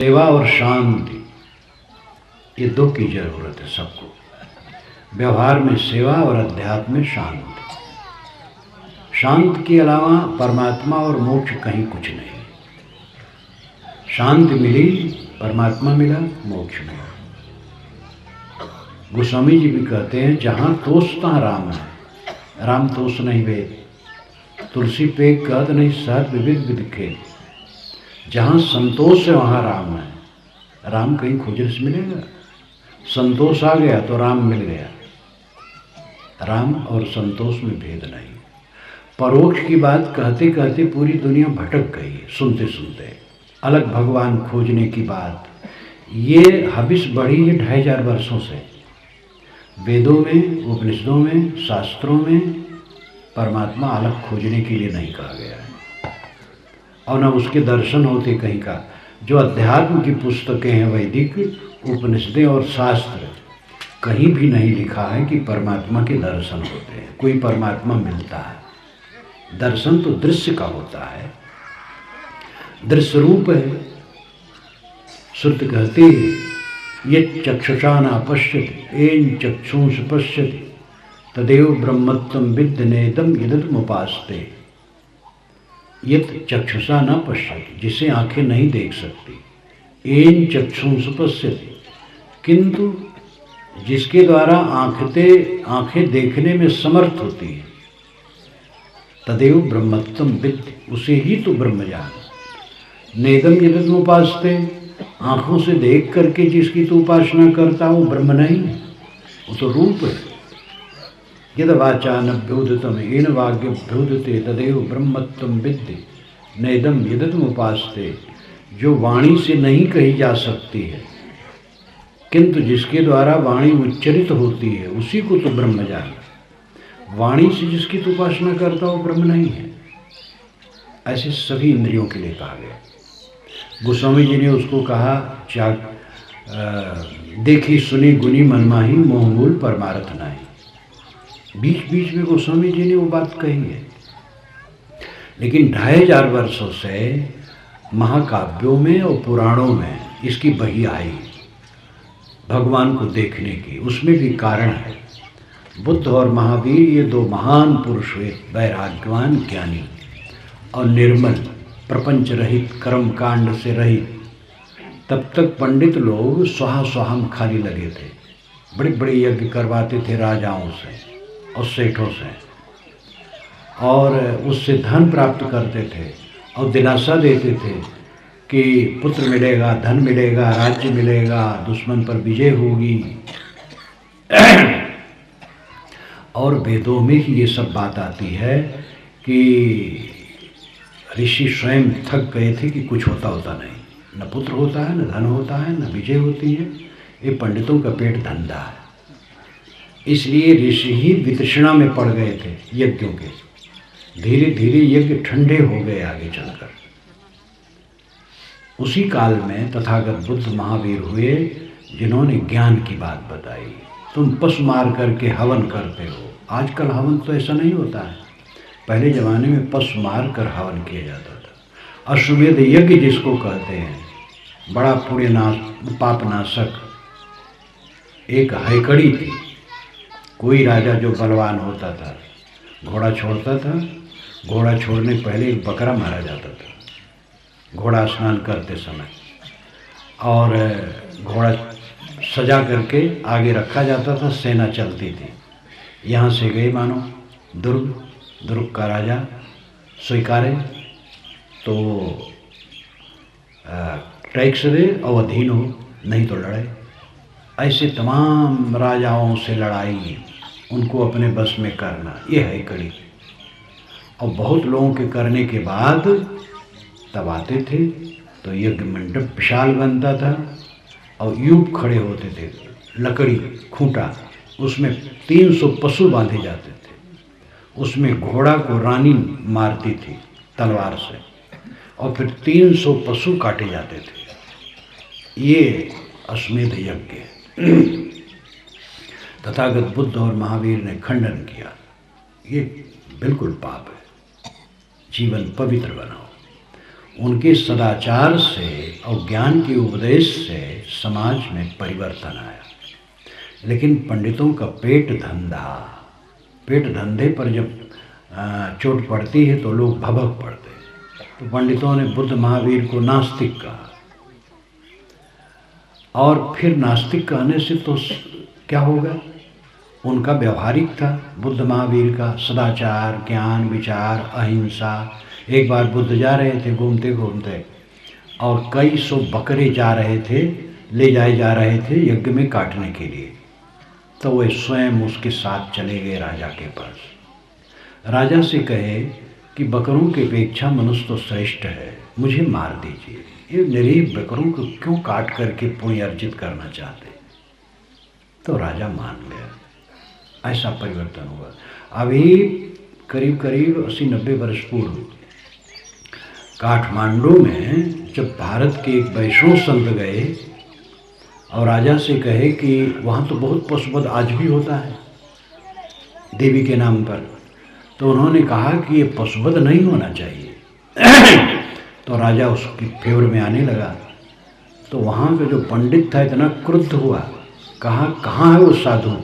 सेवा और शांति, ये दो की जरूरत है सबको। व्यवहार में सेवा और अध्यात्म में शांति। शांति के अलावा परमात्मा और मोक्ष कहीं कुछ नहीं। शांति मिली, परमात्मा मिला, मोक्ष मिला। गोस्वामी जी भी कहते हैं, जहाँ तोष तहाँ राम है। राम तोष नहीं वेद, तुलसी पे कहत नहीं सहत विविध विदिखे। जहाँ संतोष है वहाँ राम है। राम कहीं खोजने से मिलेगा? संतोष आ गया तो राम मिल गया। राम और संतोष में भेद नहीं। परोक्ष की बात कहते कहते पूरी दुनिया भटक गई है, सुनते सुनते। अलग भगवान खोजने की बात, ये हबिस बढ़ी है 2500 वर्षों से। वेदों में, उपनिषदों में, शास्त्रों में परमात्मा अलग खोजने के लिए नहीं कहा गया है, और न उसके दर्शन होते कहीं का। जो अध्यात्म की पुस्तकें हैं, वैदिक उपनिषदें और शास्त्र, कहीं भी नहीं लिखा है कि परमात्मा के दर्शन होते हैं, कोई परमात्मा मिलता है। दर्शन तो दृश्य का होता है, दृश्य रूप है। श्रुति कहती है, ये चक्षुषा न पश्यति येन चक्षुंष पश्यति तदेव ब्रह्मत्वं विद्य नेदम यदमुपास्ते। यत चक्षुषा न पश्यति, जिसे आंखें नहीं देख सकती, येन चक्षुंष पश्यति, किंतु जिसके द्वारा आंखें देखने में समर्थ होती है, तदेव ब्रह्मत्वं विद्य, उसे ही तो ब्रह्म जान। नेदम यदमुपास्ते, आंखों से देख करके जिसकी तो उपासना करता, वो ब्रह्म नहीं, वो तो रूप है। यद वाचा नभ्युदितम येन वाग्यभ्युदिते तदेव ब्रह्मत्वं विद्य नेदम यदमुपास्ते। जो वाणी से नहीं कही जा सकती है, किंतु जिसके द्वारा वाणी उच्चरित होती है, उसी को तो ब्रह्म जान। वाणी से जिसकी तो उपासना करता, वो ब्रह्म नहीं है। ऐसे सभी इंद्रियों के लिए कहा गया। गोस्वामी जी ने उसको कहा, देखी सुनी गुनी मनमाही मोहमूल परमारथ नाही। बीच बीच में गोस्वामी जी ने वो बात कही है। लेकिन 2500 वर्षों से महाकाव्यों में और पुराणों में इसकी बही आई भगवान को देखने की। उसमें भी कारण है। बुद्ध और महावीर, ये दो महान पुरुष हुए, वैराग्यवान, ज्ञानी और निर्मल, प्रपंच रहित, कर्म कांड से रहित। तब तक पंडित लोग स्वाहा स्वाहम खाली लगे थे, बड़े बड़े यज्ञ करवाते थे राजाओं से और सेठों से, और उससे धन प्राप्त करते थे और दिलासा देते थे कि पुत्र मिलेगा, धन मिलेगा, राज्य मिलेगा, दुश्मन पर विजय होगी। और वेदों में ही ये सब बात आती है कि ऋषि स्वयं थक गए थे कि कुछ होता नहीं, न पुत्र होता है, न धन होता है, न विजय होती है। ये पंडितों का पेट धंधा है। इसलिए ऋषि ही वितृष्णा में पड़ गए थे यज्ञों के। धीरे धीरे यज्ञ ठंडे हो गए आगे चलकर। उसी काल में तथागत बुद्ध महावीर हुए, जिन्होंने ज्ञान की बात बताई। तुम पशु मार करके हवन करते हो। आजकल हवन तो ऐसा नहीं होता है। पहले ज़माने में पशु मार कर हवन किया जाता था। अश्वमेध यज्ञ जिसको कहते हैं, बड़ा पापनाशक। एक हैकड़ी थी। कोई राजा जो बलवान होता था, घोड़ा छोड़ता था। घोड़ा छोड़ने पहले एक बकरा मारा जाता था घोड़ा स्नान करते समय, और घोड़ा सजा करके आगे रखा जाता था। सेना चलती थी। यहाँ से गए मानो दुर्ग का राजा स्वीकारे तो टैक्स दे और अधीन हो, नहीं तो लड़े। ऐसे तमाम राजाओं से लड़ाई, उनको अपने बस में करना, ये है कड़ी। और बहुत लोगों के करने के बाद तब आते थे तो यज्ञ मंडप विशाल बनता था और यूप खड़े होते थे, लकड़ी खूंटा, उसमें 300 पशु बांधे जाते थे। उसमें घोड़ा को रानी मारती थी तलवार से, और फिर 300 पशु काटे जाते थे। ये अश्वमेध यज्ञ है। तथागत बुद्ध और महावीर ने खंडन किया, ये बिल्कुल पाप है। जीवन पवित्र बनाओ। उनके सदाचार से और ज्ञान के उपदेश से समाज में परिवर्तन आया। लेकिन पंडितों का पेट धंधे पर जब चोट पड़ती है तो लोग भभक पड़ते हैं। तो पंडितों ने बुद्ध महावीर को नास्तिक कहा, और फिर नास्तिक कहने से तो क्या होगा, उनका व्यवहारिक था बुद्ध महावीर का, सदाचार, ज्ञान, विचार, अहिंसा। एक बार बुद्ध जा रहे थे घूमते घूमते, और कई सौ बकरे ले जाए जा रहे थे यज्ञ में काटने के लिए। तो वे स्वयं उसके साथ चले गए राजा के पास। राजा से कहे कि बकरों की अपेक्षा मनुष्य तो श्रेष्ठ है, मुझे मार दीजिए, ये निरीह बकरों को क्यों काट करके पुण्य अर्जित करना चाहते। तो राजा मान गया। ऐसा परिवर्तन हुआ। अभी करीब करीब 80-90 वर्ष पूर्व काठमांडू में जब भारत के एक वैष्णव संत गए और राजा से कहे कि वहाँ तो बहुत पशुवध आज भी होता है देवी के नाम पर, तो उन्होंने कहा कि ये पशुवध नहीं होना चाहिए। तो राजा उसकी फेवर में आने लगा। तो वहाँ का जो पंडित था इतना क्रुद्ध हुआ, कहा कहाँ है वो साधु,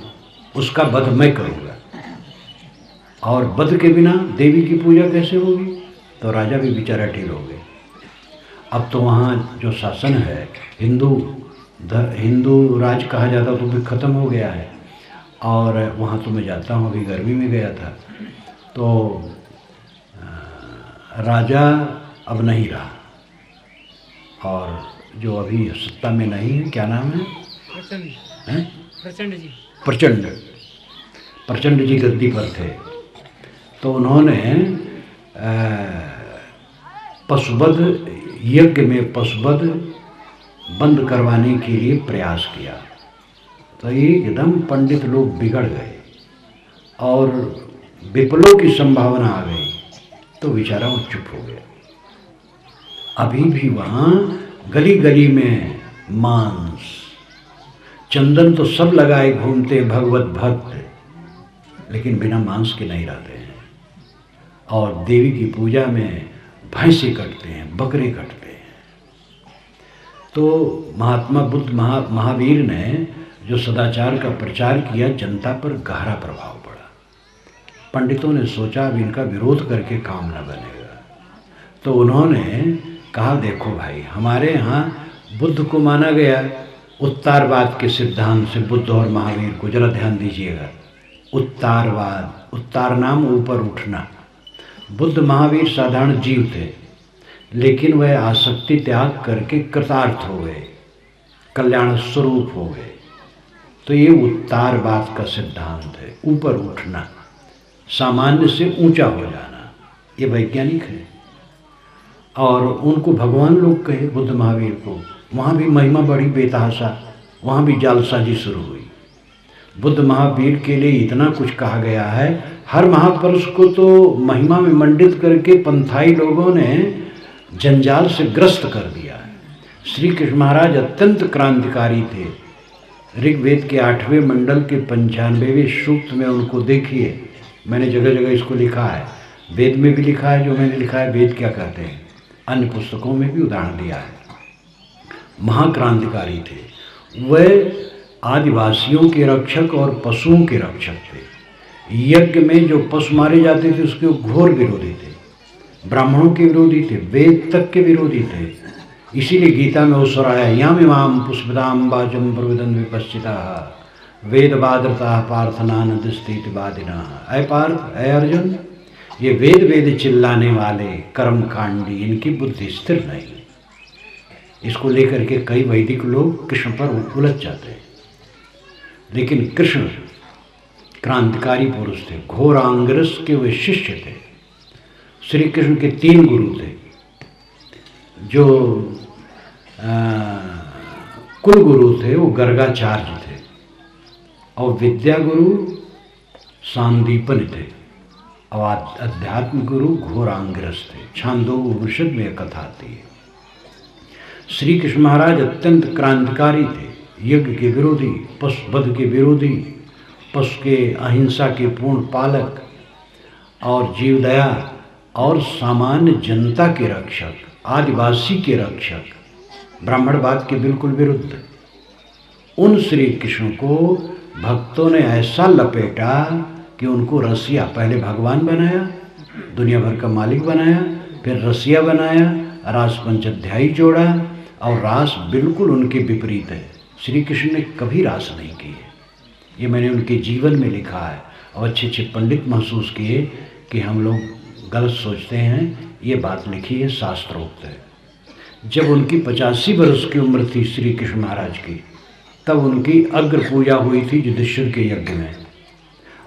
उसका वध मैं करूँगा, और वध के बिना देवी की पूजा कैसे होगी। तो राजा भी बेचारा ढील हो गए। अब तो वहाँ जो शासन है हिंदू राज कहा जाता तो भी ख़त्म हो गया है। और वहाँ तो मैं जाता हूँ, अभी गर्मी में गया था, तो राजा अब नहीं रहा, और जो अभी सत्ता में नहीं है, क्या नाम है, प्रचंड जी गद्दी पर थे। तो उन्होंने पशुवध यज्ञ में पशुवध बंद करवाने के लिए प्रयास किया। तो एकदम पंडित लोग बिगड़ गए और विप्लव की संभावना आ गई। तो बेचारा वो चुप हो गया। अभी भी वहाँ गली गली में मांस चंदन तो सब लगाए घूमते भगवत भक्त, लेकिन बिना मांस के नहीं रहते हैं। और देवी की पूजा में भैंसे कटते हैं, बकरे कटते हैं। तो महात्मा बुद्ध महावीर ने जो सदाचार का प्रचार किया, जनता पर गहरा प्रभाव पड़ा। पंडितों ने सोचा अब इनका विरोध करके काम न बनेगा। तो उन्होंने कहा देखो भाई, हमारे यहाँ बुद्ध को माना गया उत्तारवाद के सिद्धांत से, बुद्ध और महावीर को जरा ध्यान दीजिएगा। उत्तारवाद, उत्तार नाम ऊपर उठना। बुद्ध महावीर साधारण जीव थे, लेकिन वह आसक्ति त्याग करके कृतार्थ हो गए, कल्याण स्वरूप हो गए। तो ये उत्तारवाद का सिद्धांत है, ऊपर उठना, सामान्य से ऊंचा हो जाना। ये वैज्ञानिक है। और उनको भगवान लोग कहे बुद्ध महावीर को। वहाँ भी महिमा बड़ी बेतहाशा, वहाँ भी जालसाजी शुरू हुई। बुद्ध महावीर के लिए इतना कुछ कहा गया है। हर महापुरुष को तो महिमा में मंडित करके पंथाई लोगों ने जंजाल से ग्रस्त कर दिया है। श्री कृष्ण महाराज अत्यंत क्रांतिकारी थे। ऋग्वेद के 8वें मंडल के 95वें सूक्त में उनको देखिए। मैंने जगह जगह इसको लिखा है, वेद में भी लिखा है। जो मैंने लिखा है वेद क्या कहते हैं, अन्य पुस्तकों में भी उदाहरण दिया है। महाक्रांतिकारी थे। वह आदिवासियों के रक्षक और पशुओं के रक्षक थे। यज्ञ में जो पशु मारे जाते थे उसके घोर विरोधी थे, ब्राह्मणों के विरोधी थे, वेद तक के विरोधी थे। इसीलिए गीता में वो सुराया यामिमाम पुष्पदाम वाचम प्रविदन विपश्चिता वेदवादरता पार्थनानदस्थितिवादिना। अय पार्थ, अय अर्जुन, ये वेद चिल्लाने वाले कर्मकांडी, इनकी बुद्धि स्थिर नहीं। इसको लेकर के कई वैदिक लोग कृष्ण पर उलझ जाते हैं। लेकिन कृष्ण क्रांतिकारी पुरुष थे, घोर आंगरस के वे शिष्य थे। श्री कृष्ण के 3 गुरु थे। जो कुल गुरु थे वो गर्गाचार्य थे, और विद्या गुरु सांदीपन थे, और अध्यात्म गुरु घोरांगिरस थे। छांदोग्य उपनिषद में कथा आती है। श्री कृष्ण महाराज अत्यंत क्रांतिकारी थे, यज्ञ के विरोधी, पशुवध के विरोधी, पशु के अहिंसा के पूर्ण पालक, और जीवदया और सामान्य जनता के रक्षक, आदिवासी के रक्षक, ब्राह्मणवाद के बिल्कुल विरुद्ध, उन श्री कृष्ण को भक्तों ने ऐसा लपेटा कि उनको रसिया, पहले भगवान बनाया, दुनिया भर का मालिक बनाया, फिर रसिया बनाया, रास पंचाध्यायी जोड़ा, और रास बिल्कुल उनके विपरीत है। श्री कृष्ण ने कभी रास नहीं की है, ये मैंने उनके जीवन में लिखा है। और अच्छे अच्छे पंडित महसूस किए कि हम लोग गलत सोचते हैं, ये बात लिखी है, शास्त्रोक्त है। जब उनकी 85 वर्ष की उम्र थी श्री कृष्ण महाराज की, तब उनकी अग्र पूजा हुई थी युधिष्ठिर के यज्ञ में,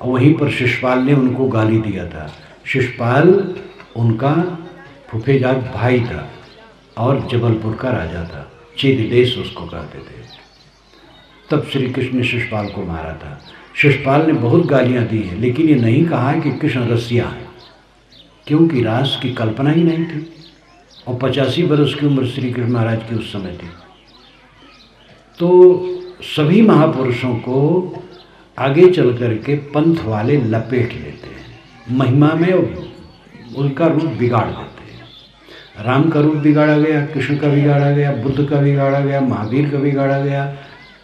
और वहीं पर शिशुपाल ने उनको गाली दिया था। शिशुपाल उनका फुफेजात भाई था और जबलपुर का राजा था, चेद देश उसको कहते थे। तब श्री कृष्ण ने शिशुपाल को मारा था। शिशुपाल ने बहुत गालियाँ दी हैं, लेकिन ये नहीं कहा है कि कृष्ण रसिया है, क्योंकि रास की कल्पना ही नहीं थी। और 85 वर्ष की उम्र श्री कृष्ण महाराज की उस समय थी। तो सभी महापुरुषों को आगे चल कर के पंथ वाले लपेट लेते हैं, महिमा में उनका रूप बिगाड़ देते हैं। राम का रूप बिगाड़ा गया, कृष्ण का बिगाड़ा गया, बुद्ध का बिगाड़ा गया, महावीर का बिगाड़ा गया,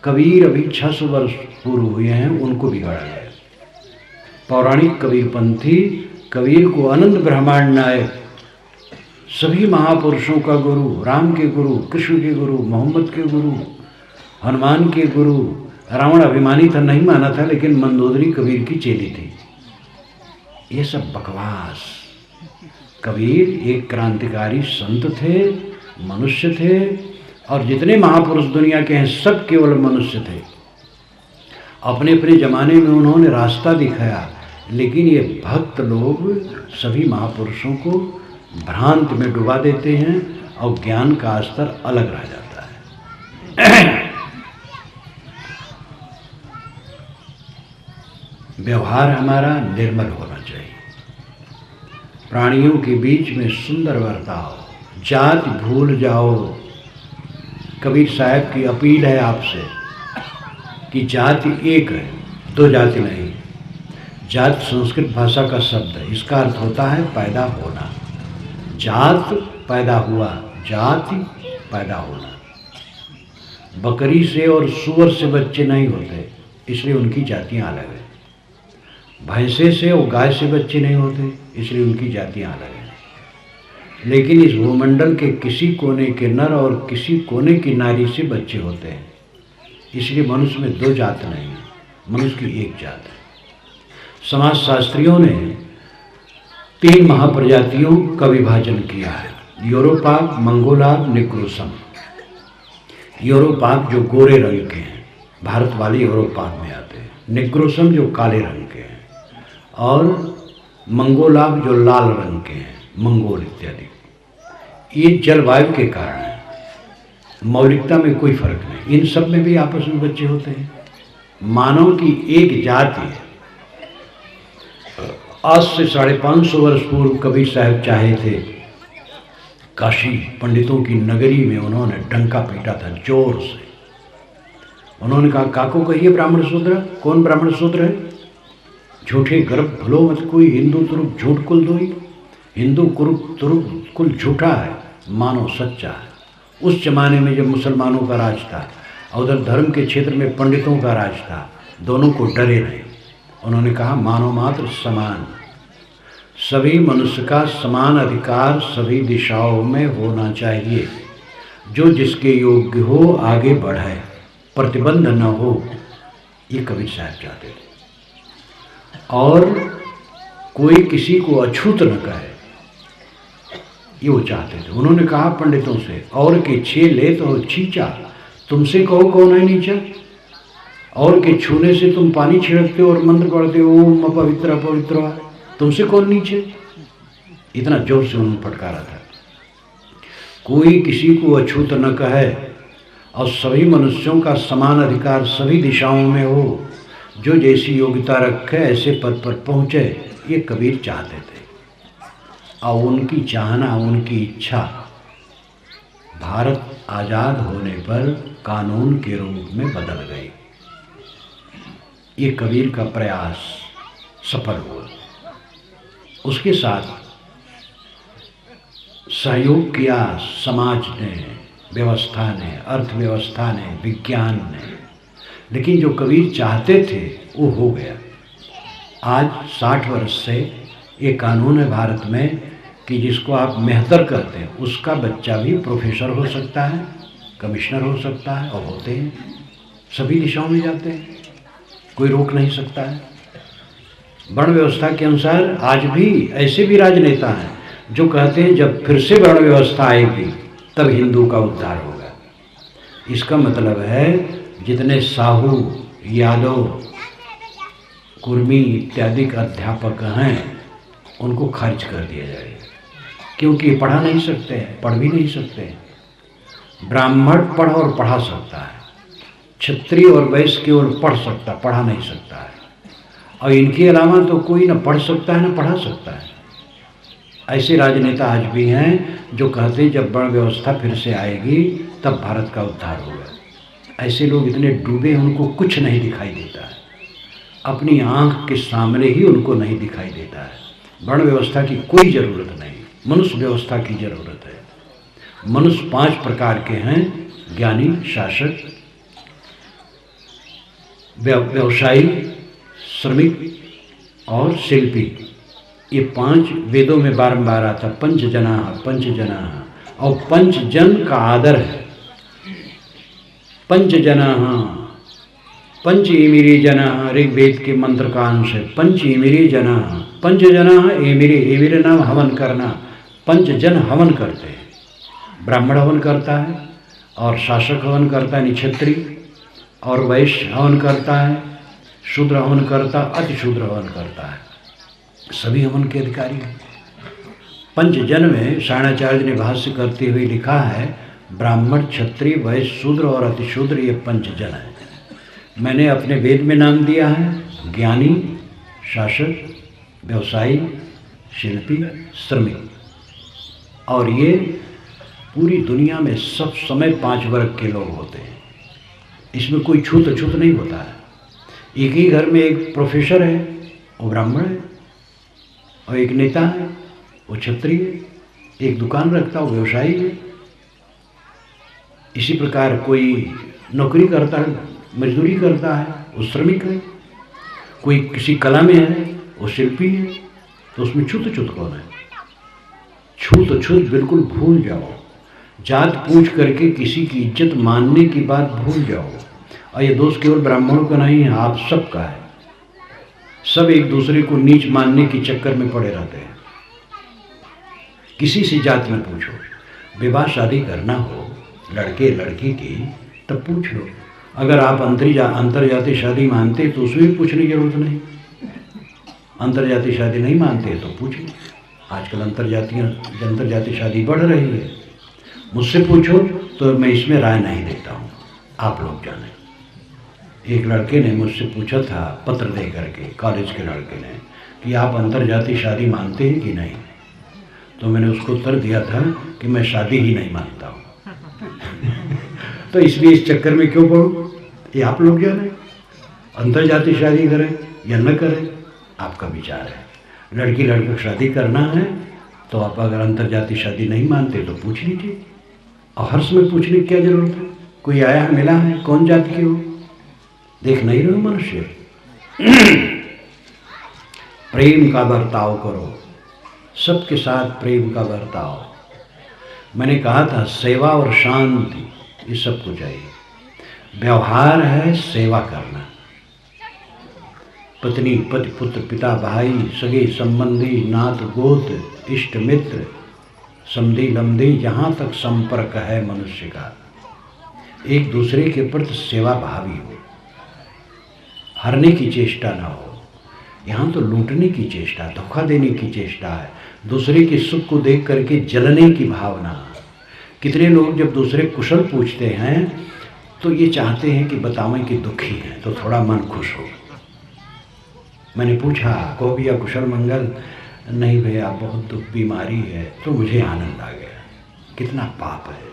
कबीर अभी 600 वर्ष पूर्व हुए हैं, उनको बिगाड़ा गया। पौराणिक कबीरपंथी कबीर को अनंत ब्रह्मांड नायक, सभी महापुरुषों का गुरु, राम के गुरु, कृष्ण के गुरु, मोहम्मद के गुरु, हनुमान के गुरु, रावण अभिमानी था, नहीं माना था, लेकिन मंदोदरी कबीर की चेली थी। ये सब बकवास। कबीर एक क्रांतिकारी संत थे, मनुष्य थे, और जितने महापुरुष दुनिया के हैं सब केवल मनुष्य थे। अपने अपने ज़माने में उन्होंने रास्ता दिखाया, लेकिन ये भक्त लोग सभी महापुरुषों को भ्रांत में डुबा देते हैं और ज्ञान का स्तर अलग रह जाता है। व्यवहार हमारा निर्मल होना चाहिए, प्राणियों के बीच में सुंदर बर्ताव, जाति भूल जाओ। कबीर साहब की अपील है आपसे कि जाति एक है, दो जाति नहीं। जात संस्कृत भाषा का शब्द है, इसका अर्थ होता है पैदा होना। जात पैदा हुआ, जाति पैदा होना। बकरी से और सूअर से बच्चे नहीं होते, इसलिए उनकी जातियाँ अलग है। भैंसे से और गाय से बच्चे नहीं होते, इसलिए उनकी जातियाँ अलग हैं। लेकिन इस भूमंडल के किसी कोने के नर और किसी कोने की नारी से बच्चे होते हैं, इसलिए मनुष्य में दो जात नहीं है, मनुष्य की एक जात है। समाजशास्त्रियों ने 3 महाप्रजातियों का विभाजन किया है, यूरोपाक, मंगोलाक, निग्रोसम। यूरोपाक जो गोरे रंग के हैं, भारत वाले यूरोपाक में आते हैं। निग्रोसम जो काले रंग के हैं, और मंगोलाक जो लाल रंग के हैं, मंगोल इत्यादि। ये जलवायु के कारण है, मौलिकता में कोई फर्क नहीं। इन सब में भी आपस में बच्चे होते हैं। मानव की एक जाति है। आज से 550 वर्ष पूर्व कबीर साहब चाहे थे, काशी पंडितों की नगरी में उन्होंने डंका पीटा था जोर से। उन्होंने कहा, काको कहिए ब्राह्मण शूद्र। कौन ब्राह्मण शूद्र है? झूठे गर्भ भलो मत कोई, हिंदू तुरुप झूठ कुल दोई। हिंदू तुरुप कुल झूठा है, मानो सच्चा है। उस जमाने में जब मुसलमानों का राज था और उधर धर्म के क्षेत्र में पंडितों का राज था, दोनों को डरे नहीं। उन्होंने कहा, मानव मात्र समान, सभी मनुष्य का समान अधिकार सभी दिशाओं में होना चाहिए। जो जिसके योग्य हो आगे बढ़े, प्रतिबंध न हो, ये कबीर साहब चाहते थे। और कोई किसी को अछूत न कहे, ये वो चाहते थे। उन्होंने कहा पंडितों से, और के छे ले तो छींचा, तुमसे कहो कौन है नीचा। और के छूने से तुम पानी छिड़कते हो और मंत्र पढ़ते हो, ओम अपवित्र अपवित्र, तुमसे कौन नीचे। इतना जोर से उन्होंने फटकारा था। कोई किसी को अछूत न कहे और सभी मनुष्यों का समान अधिकार सभी दिशाओं में हो। जो जैसी योग्यता रखे ऐसे पद पर पहुँचे, ये कबीर चाहते थे। और उनकी चाहना, उनकी इच्छा भारत आज़ाद होने पर कानून के रूप में बदल गई। ये कबीर का प्रयास सफल हुआ। उसके साथ सहयोग किया समाज ने, व्यवस्था ने, अर्थव्यवस्था ने, विज्ञान ने, लेकिन जो कबीर चाहते थे वो हो गया। आज 60 वर्ष से ये कानून है भारत में कि जिसको आप मेहतर कहते हैं उसका बच्चा भी प्रोफेसर हो सकता है, कमिश्नर हो सकता है, और होते हैं, सभी दिशाओं में जाते हैं, कोई रोक नहीं सकता है। वर्ण व्यवस्था के अनुसार आज भी ऐसे भी राजनेता हैं जो कहते हैं जब फिर से वर्ण व्यवस्था आएगी तब हिंदू का उद्धार होगा। इसका मतलब है जितने साहू, यादव, कुर्मी इत्यादि अध्यापक हैं उनको खारिज कर दिया जाएगा, क्योंकि पढ़ा नहीं सकते हैं, पढ़ भी नहीं सकते हैं। ब्राह्मण पढ़ और पढ़ा सकता है, क्षत्रिय और वैश्य केवल पढ़ सकता, पढ़ा नहीं सकता है, और इनके अलावा तो कोई न पढ़ सकता है न पढ़ा सकता है। ऐसे राजनेता आज भी हैं जो कहते हैं जब वर्ण व्यवस्था फिर से आएगी तब भारत का उद्धार होगा। ऐसे लोग इतने डूबे उनको कुछ नहीं दिखाई देता है, अपनी आंख के सामने ही उनको नहीं दिखाई देता है। वर्ण व्यवस्था की कोई ज़रूरत नहीं, मनुष्य व्यवस्था की ज़रूरत है। मनुष्य 5 प्रकार के हैं, ज्ञानी, शासक, व्यवसायी, श्रमिक और शिल्पी। ये 5 वेदों में बारंबार आता, पंचजना, और पंचजन का आदर है। पंचजना, पंच इमिरी जना, ऋग्वेद के मंत्र का अंश है। पंच इमिरी जना, पंचजना एमिरी, एमिरी नाम हवन करना, पंचजन हवन करते हैं। ब्राह्मण हवन करता है और शासक हवन करता है, क्षत्रिय, और वैश्य हवन करता है, शूद्र हवन करता, अति शूद्र हवन करता है, सभी हवन के अधिकारी हैं। पंचजन में सायणाचार्य ने भाष्य करते हुए लिखा है ब्राह्मण, क्षत्रिय, वैश्य, शूद्र और अति शूद्र, ये पंचजन है। मैंने अपने वेद में नाम दिया है ज्ञानी, शासक, व्यवसायी, शिल्पी, श्रमिक, और ये पूरी दुनिया में सब समय 5 वर्ग के लोग होते हैं। इसमें कोई छूत अछूत नहीं होता है। एक ही घर में एक प्रोफेसर है, वो ब्राह्मण है, और एक नेता है, वो क्षत्रिय है, एक दुकान रखता है, वो व्यवसायी है। इसी प्रकार कोई नौकरी करता है, मजदूरी करता है, वो श्रमिक है। कोई किसी कला में है, वो शिल्पी है। तो उसमें छूत अछूत कौन है? छूत अछूत बिल्कुल भूल जाओ। जात पूछ करके किसी की इज्जत मानने की बात भूल जाओ। और ये दोष केवल ब्राह्मणों का नहीं है, आप सबका है। सब एक दूसरे को नीच मानने के चक्कर में पड़े रहते हैं। किसी से जात में पूछो, विवाह शादी करना हो लड़के लड़की की तब पूछ लो। अगर आप अंतरजातीय शादी मानते तो उसमें भी पूछने की जरूरत नहीं। अंतरजातीय शादी नहीं मानते तो पूछ लो। आजकल अंतरजातीय शादी बढ़ रही है। मुझसे पूछो तो मैं इसमें राय नहीं देता हूँ, आप लोग जाने। एक लड़के ने मुझसे पूछा था पत्र दे करके, कॉलेज के लड़के ने, कि आप अंतरजातीय शादी मानते हैं कि नहीं। तो मैंने उसको उत्तर दिया था कि मैं शादी ही नहीं मानता हूँ। तो इसलिए इस चक्कर में क्यों पड़ूं? ये आप लोग जाने। अंतरजातीय शादी करें या न करें आपका विचार है। लड़की लड़का शादी करना है तो आप अगर अंतरजातीय शादी नहीं मानते तो पूछ लीजिए। और हर्ष में पूछने की क्या जरूरत है? कोई आया है, मिला है, कौन जाति के हो, देख नहीं रहे हो मनुष्य। प्रेम का बर्ताव करो, सबके साथ प्रेम का बर्ताव। मैंने कहा था सेवा और शांति ये सबको चाहिए। व्यवहार है सेवा करना। पत्नी, पति, पुत्र, पिता, भाई, सगे संबंधी, नात गोत, इष्ट मित्र, समधी लम्धी, जहाँ तक संपर्क है मनुष्य का, एक दूसरे के प्रति सेवा भावी हो, हरने की चेष्टा ना हो। यहाँ तो लूटने की चेष्टा, धोखा देने की चेष्टा है, दूसरे के सुख को देख करके जलने की भावना। कितने लोग जब दूसरे कुशल पूछते हैं तो ये चाहते हैं कि बतावें कि दुखी हैं तो थोड़ा मन खुश हो। मैंने पूछा को भैया कुशल मंगल? नहीं भैया बहुत दुख बीमारी है। तो मुझे आनंद आ गया। कितना पाप है।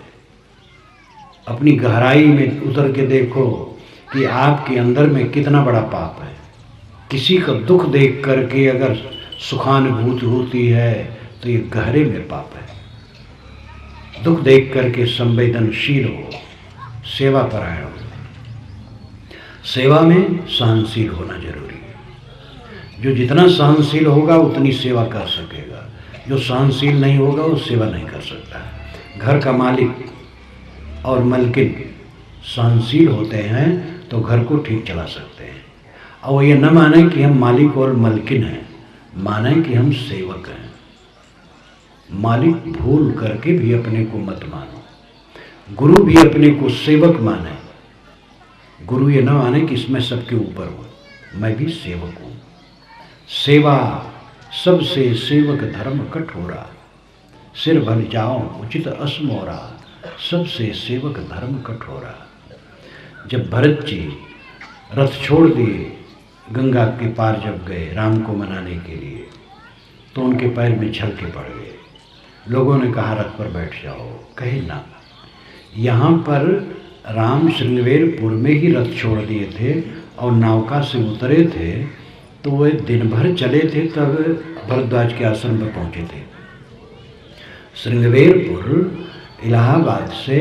अपनी गहराई में उतर के देखो कि आपके अंदर में कितना बड़ा पाप है। किसी का दुख देख करके अगर सुखानुभूति होती है तो ये गहरे में पाप है। दुख देख करके संवेदनशील हो, सेवा परायण हो। सेवा में सहनशील होना जरूरी है। जो जितना सहनशील होगा उतनी सेवा कर सकेगा, जो सहनशील नहीं होगा वो सेवा नहीं कर सकता। घर का मालिक और मलकिन सहनशील होते हैं तो घर को ठीक चला सकते हैं। और वो ये न माने कि हम मालिक और मलकिन हैं, माने कि हम सेवक हैं। मालिक भूल करके भी अपने को मत मानो, गुरु भी अपने को सेवक माने। गुरु ये न माने कि इसमें सबके ऊपर हो, मैं भी सेवक हूँ। सेवा सबसे सेवक धर्म कठोरा, सिर भर जाओ उचित असमोरा, सबसे सेवक धर्म कठोरा। जब भरत जी रथ छोड़ दिए, गंगा के पार जब गए राम को मनाने के लिए, तो उनके पैर में छलके पड़ गए। लोगों ने कहा रथ पर बैठ जाओ, कहे ना। यहाँ पर राम श्रृंगवेरपुर में ही रथ छोड़ दिए थे और नौका से उतरे थे, तो वे दिन भर चले थे तब भरद्वाज के आश्रम पर पहुँचे थे। श्रृंगवेरपुर इलाहाबाद से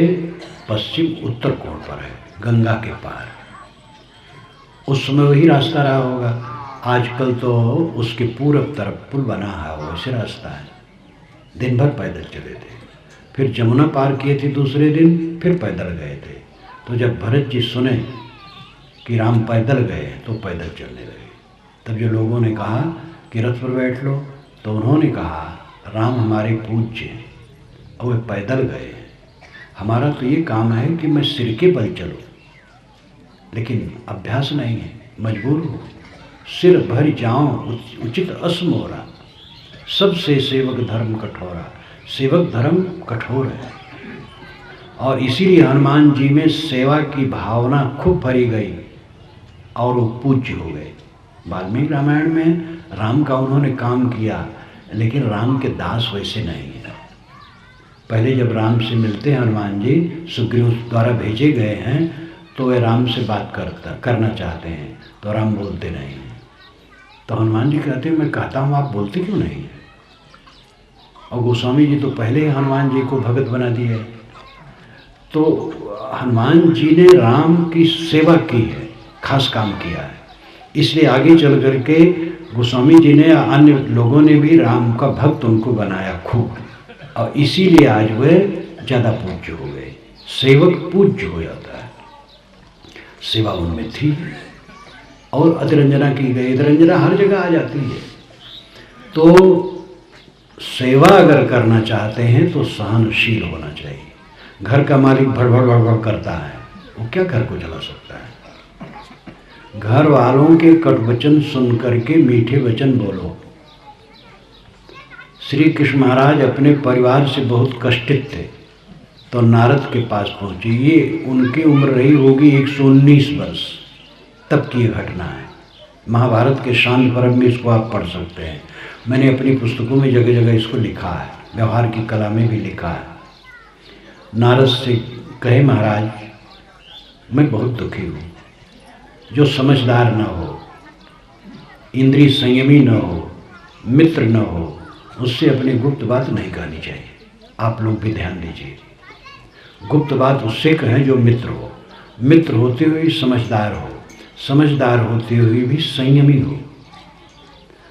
पश्चिम उत्तर कोण पर है, गंगा के पार। उस समय वही रास्ता रहा होगा, आजकल तो उसके पूरब तरफ पुल बना है, वैसे रास्ता है। दिन भर पैदल चले थे, फिर जमुना पार किए थे दूसरे दिन, फिर पैदल गए थे। तो जब भरत जी सुने कि राम पैदल गए तो पैदल चलने लगे। तब जो लोगों ने कहा कि रथ पर बैठ लो, तो उन्होंने कहा राम हमारे पूज्य हैं और वे पैदल गए, हमारा तो ये काम है कि मैं सिर के बल चलूं, लेकिन अभ्यास नहीं है, मजबूर हूँ। सिर भर जाऊं उचित असमोरा, सबसे सेवक धर्म कठोरा। सेवक धर्म कठोर है, और इसीलिए हनुमान जी में सेवा की भावना खूब भरी गई और वो पूज्य हो गए। वाल्मीकि रामायण में राम का उन्होंने काम किया, लेकिन राम के दास वैसे नहीं है। पहले जब राम से मिलते हैं हनुमान जी, सुग्रीव द्वारा भेजे गए हैं, तो वे राम से बात करना चाहते हैं, तो राम बोलते नहीं हैं। तो हनुमान जी कहते हैं मैं कहता हूँ आप बोलते क्यों नहीं? और गोस्वामी जी तो पहले ही हनुमान जी को भगत बना दिए। तो हनुमान जी ने राम की सेवा की है, खास काम किया है, इसलिए आगे चल करके गोस्वामी जी ने, अन्य लोगों ने भी राम का भक्त उनको बनाया खूब, और इसीलिए आज वे ज़्यादा पूज्य हो गए। सेवक पूज्य हो जाता है, सेवा उनमें थी। और अतिरंजना की गई, अतिरंजना हर जगह आ जाती है। तो सेवा अगर करना चाहते हैं तो सहनशील होना चाहिए। घर का मालिक भड़बड़ भड़बड़ करता है, वो क्या घर को चला सकता है? घर वालों के कट वचन सुन करके मीठे वचन बोलो। श्री कृष्ण महाराज अपने परिवार से बहुत कष्टित थे, तो नारद के पास पहुँचे। ये उनकी उम्र रही होगी 119 वर्ष, तब की ये घटना है। महाभारत के शांत पर्व में इसको आप पढ़ सकते हैं। मैंने अपनी पुस्तकों में जगह जगह इसको लिखा है, व्यवहार की कला में भी लिखा है। नारद से कहे महाराज मैं बहुत दुखी हूँ। जो समझदार न हो, इंद्रिय संयमी न हो, मित्र न हो, उससे अपनी गुप्त बात नहीं कहनी चाहिए। आप लोग भी ध्यान दीजिए, गुप्त बात उससे कहें जो मित्र हो, मित्र होते हुए समझदार हो, समझदार होते हुए भी संयमी हो।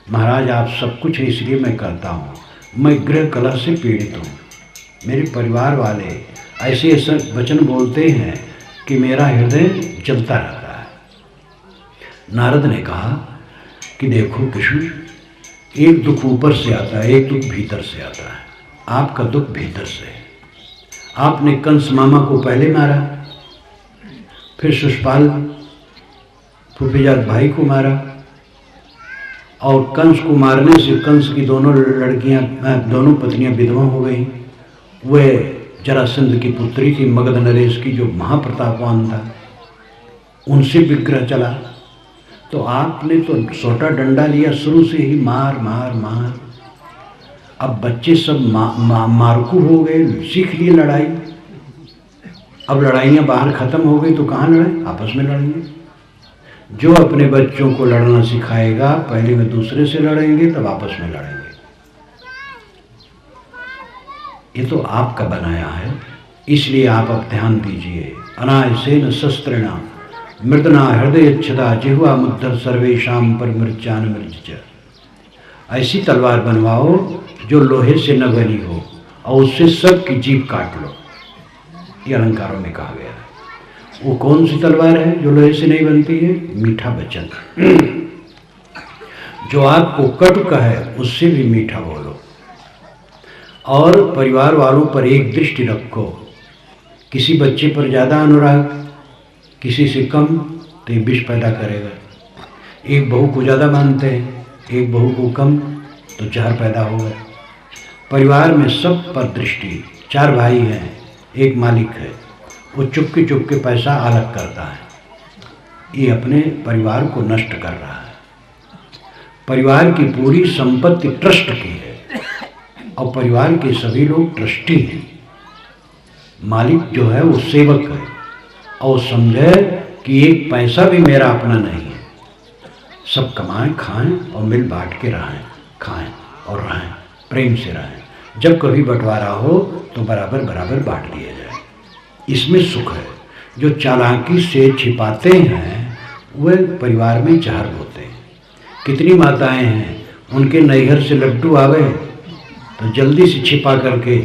महाराज आप सब कुछ है, इसलिए मैं कहता हूँ, मैं गृह कलह से पीड़ित हूँ। मेरे परिवार वाले ऐसे ऐसे वचन बोलते हैं कि मेरा हृदय जलता रहता है। नारद ने कहा कि देखो कृष्ण, एक दुख ऊपर से आता है, एक दुख भीतर से आता है। आपका दुख भीतर से है। आपने कंस मामा को पहले मारा, फिर शिशुपाल फूफीजात भाई को मारा, और कंस को मारने से कंस की दोनों पत्नियां विधवा हो गई। वह जरासंध की पुत्री थी, मगध नरेश की, जो महाप्रतापवान था, उनसे विग्रह चला। तो आपने तो सोटा डंडा लिया, शुरू से ही मार मार मार। अब बच्चे सब मारकू हो गए, सीख लिए लड़ाई। अब लड़ाइयाँ बाहर खत्म हो गई तो कहाँ लड़ाई, आपस में लड़ेंगे। जो अपने बच्चों को लड़ना सिखाएगा, पहले वे दूसरे से लड़ेंगे, तब आपस में लड़ेंगे। ये तो आपका बनाया है, इसलिए आप अब ध्यान दीजिए। अनायसेन शस्त्रेण मृदना हृदय छदा जिह्वा मुद्धर सर्वेशाम पर मृत्यान मृज। ऐसी तलवार बनवाओ जो लोहे से न बनी हो और उससे सबकी जीभ काट लो। ये अलंकारों में कहा गया है। वो कौन सी तलवार है जो लोहे से नहीं बनती है? मीठा वचन। जो आपको कटुक है उससे भी मीठा बोलो। और परिवार वालों पर एक दृष्टि रखो। किसी बच्चे पर ज़्यादा अनुराग, किसी से कम, तो ये विष पैदा करेगा। एक बहू को ज़्यादा मानते हैं, एक बहू को कम, तो जहर पैदा होगा। परिवार में सब पर दृष्टि। 4 भाई हैं, एक मालिक है, वो चुपके पैसा अलग करता है। ये अपने परिवार को नष्ट कर रहा है। परिवार की पूरी संपत्ति ट्रस्ट की है और परिवार के सभी लोग ट्रस्टी हैं। मालिक जो है वो सेवक है और समझे कि एक पैसा भी मेरा अपना नहीं है। सब कमाएं, खाएं और मिल बांट के रहें, खाएं और रहें, प्रेम से रहें। जब कभी बंटवारा हो तो बराबर बराबर बांट लिया जाए, इसमें सुख है। जो चालाकी से छिपाते हैं वे परिवार में जहर होते हैं। कितनी माताएं हैं, उनके नैहर से लड्डू आ गए तो जल्दी से छिपा करके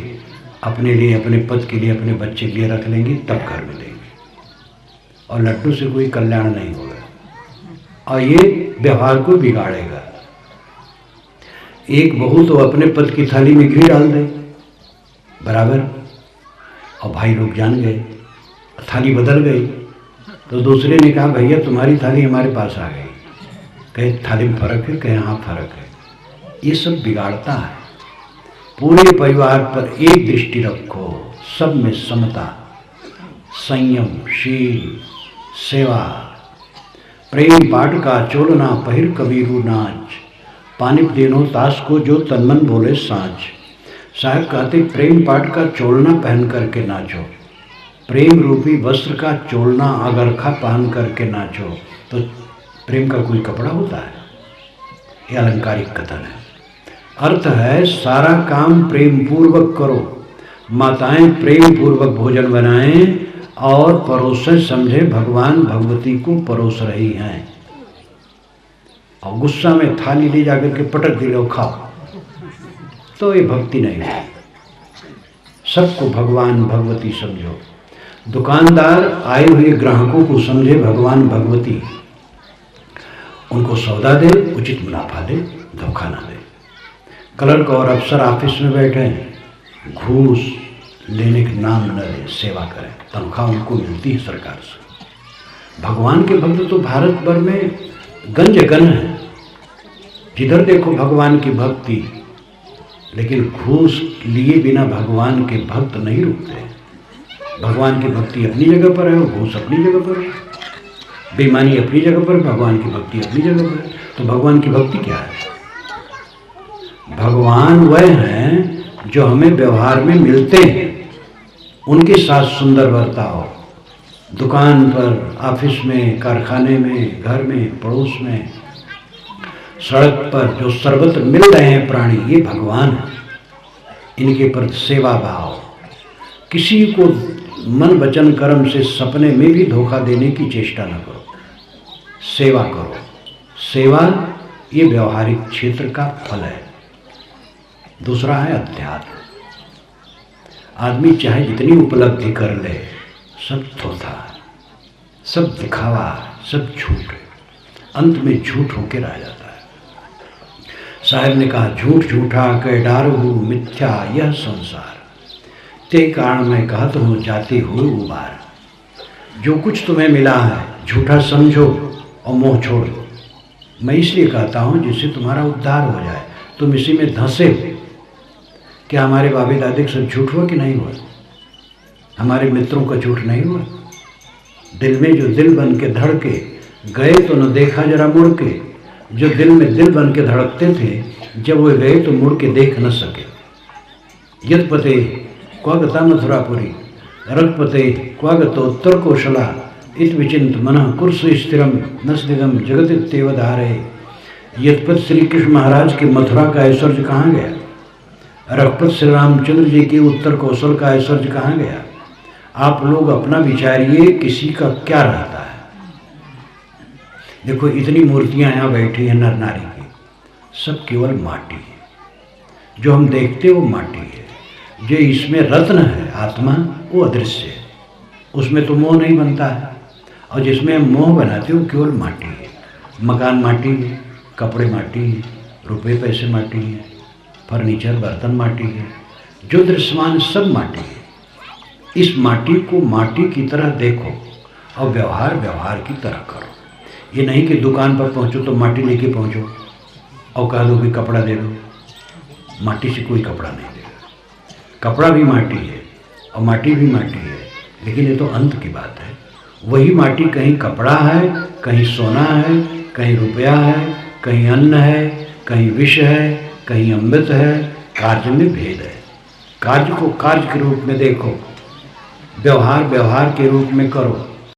अपने लिए, अपने पति के लिए, अपने बच्चे के लिए रख लेंगी, तब घर में देंगे। और लड्डू से कोई कल्याण नहीं होगा और ये व्यवहार को बिगाड़ेगा। एक बहू तो अपने पति की थाली में घी डाल दे बराबर, और भाई लोग जान गए, थाली बदल गई तो दूसरे ने कहा भैया तुम्हारी थाली हमारे पास आ गई। कहे थाली में फर्क है? कहे हाँ फर्क है। ये सब बिगाड़ता है। पूरे परिवार पर एक दृष्टि रखो, सब में समता, संयम, शील, सेवा। प्रेम पाठ का चोलना पहिर कबीरू नाच, पानिप देनो ताश को जो तनमन बोले साँच। साहब कहते प्रेम पाठ का चोलना पहन करके नाचो, प्रेम रूपी वस्त्र का चोलना अगरखा पहन करके नाचो। तो प्रेम का कोई कपड़ा होता है? यह अलंकारिक कथन है। अर्थ है सारा काम प्रेम पूर्वक करो। माताएं प्रेम पूर्वक भोजन बनाएं और परोसे, समझे भगवान भगवती को परोस रही हैं। और गुस्सा में थाली ले जाकर के पटक दिलो खाओ, तो ये भक्ति नहीं है। सबको भगवान भगवती समझो। दुकानदार आए हुए ग्राहकों को समझे भगवान भगवती, उनको सौदा दे, उचित मुनाफा दे, धोखा ना दे। क्लर्क और अफसर ऑफिस में बैठे हैं, घूस लेने के नाम न ले, सेवा करें, तनख्वाह उनको मिलती है सरकार से। भगवान के भक्त तो भारत भर में गंज गन है, जिधर देखो भगवान की भक्ति। लेकिन घूस लिए बिना भगवान के भक्त नहीं रुकते। भगवान की भक्ति अपनी जगह पर है और घूस अपनी जगह पर है। बेईमानी अपनी जगह पर, भगवान की भक्ति अपनी जगह पर है। तो भगवान की भक्ति क्या है? भगवान वह हैं जो हमें व्यवहार में मिलते हैं, उनके साथ सुंदर बर्ताव। दुकान पर, ऑफिस में, कारखाने में, घर में, पड़ोस में, सड़क पर जो सर्वत्र मिल रहे हैं प्राणी, ये भगवान है। इनके पर सेवा भाव। किसी को मन वचन कर्म से सपने में भी धोखा देने की चेष्टा न करो, सेवा करो। सेवा ये व्यवहारिक क्षेत्र का फल है। दूसरा है अध्यात्म। आदमी चाहे जितनी उपलब्धि कर ले, सब थोथा, सब दिखावा, सब झूठ है। अंत में झूठ होकर रह जाता है। साहब ने कहा झूठ झूठा कह डारू मिथ्या यह संसार, ते कारण मैं कहता हूँ जाती हुई उबार। जो कुछ तुम्हें मिला है झूठा समझो और मोह छोड़ दो। मैं इसलिए कहता हूँ जिससे तुम्हारा उद्धार हो जाए। तुम इसी में धंसे हो। क्या हमारे बाबे दादे के सब झूठ हुआ कि नहीं हुआ? हमारे मित्रों का झूठ नहीं हुआ? दिल में जो दिल बन के धड़के गए तो न देखा जरा मुड़ के। जो दिल में दिल बन के धड़कते थे, जब वे गए तो मुड़ के देख न सके। यदपते क्वागता मथुरापुरी रघपते क्वागतोत्तर कौशला इत विचिंत मनः कुर्सु स्थिरम नस्दिगम जगतित्येव धारे। यदपत श्री कृष्ण महाराज के मथुरा का ऐश्वर्य कहाँ गया? रघुपत श्री रामचंद्र जी के उत्तर कौशल का ऐश्वर्य कहाँ गया? आप लोग अपना विचारिए, किसी का क्या रहता है। देखो इतनी मूर्तियां यहाँ बैठी हैं नर नारी की, सब केवल माटी है। जो हम देखते वो माटी है। जो इसमें रत्न है आत्मा, वो अदृश्य है, उसमें तो मोह नहीं बनता है। और जिसमें हम मोह बनाते वो केवल माटी है। मकान माटी है, कपड़े माटी है, रुपए पैसे माटी है, फर्नीचर बर्तन माटी है, जो दृश्यमान सब माटी है। इस माटी को माटी की तरह देखो और व्यवहार व्यवहार की तरह करो। ये नहीं कि दुकान पर पहुंचो तो माटी लेके पहुंचो और कह दो कि कपड़ा दे दो। माटी से कोई कपड़ा नहीं देगा। कपड़ा भी माटी है और माटी भी माटी है, लेकिन ये तो अंत की बात है। वही माटी कहीं कपड़ा है, कहीं सोना है, कहीं रुपया है, कहीं अन्न है, कहीं विष है, कहीं अमृत है। कार्य में भेद है। कार्य को कार्य के रूप में देखो, व्यवहार व्यवहार के रूप में करो।